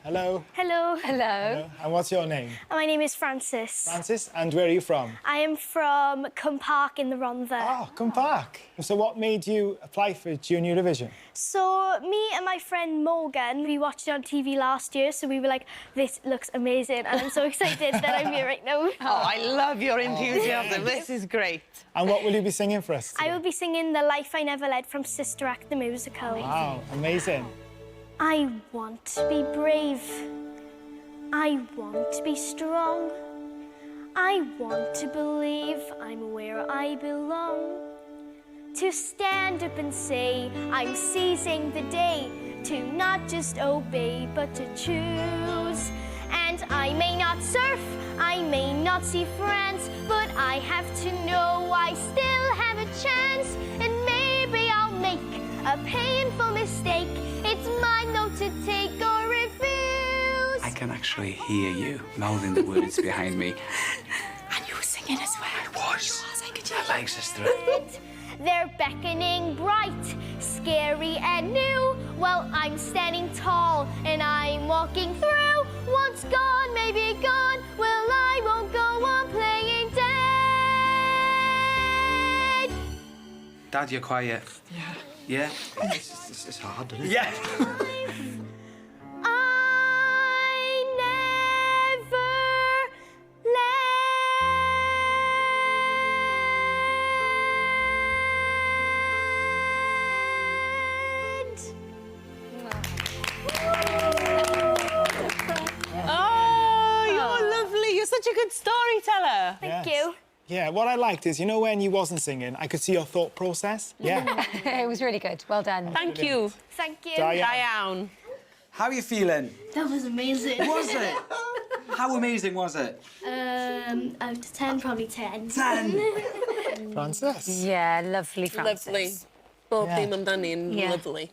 Hello. Hello. Hello. And what's your name? My name is Frances. Frances. And where are you from? I am from Cwm Park in the Rhondda. Oh, Cwm Park. So what made you apply for Junior Eurovision? So me and my friend Morgan, we watched it on TV last year, so we were like, this looks amazing, and I'm so excited that I'm here right now. Oh, I love your enthusiasm. This is great. And what will you be singing for us today? I will be singing The Life I Never Led from Sister Act the musical. Wow, amazing. I want to be brave. I want to be strong. I want to believe I'm where I belong. To stand up and say I'm seizing the day. To not just obey, but to choose. And I may not surf, I may not see friends, but I have to know I still have a chance. And maybe I'll make a painful mistake. It's mine though to take or refuse. I can actually hear you mouthing the words behind me. And you were singing as well. I was. I could I like sister. They're beckoning bright, scary and new. Well, I'm standing tall and I'm walking through. Once gone, maybe gone. Well, I won't go on playing dead. Dad, you're quiet. Yeah. Yeah? It's hard, isn't it? Yeah. I never led. Oh, you're lovely. You're such a good storyteller. Thank you. Yeah, what I liked is, you know, when you wasn't singing, I could see your thought process. Yeah. It was really good. Well done. Thank you. Thank you. Diane. How are you feeling? That was amazing. Was it? How amazing was it? Out of 10, probably 10. 10. Frances. Yeah, lovely, Frances. Lovely. Bob Yeah. ddim amdani'n Yeah. lovely.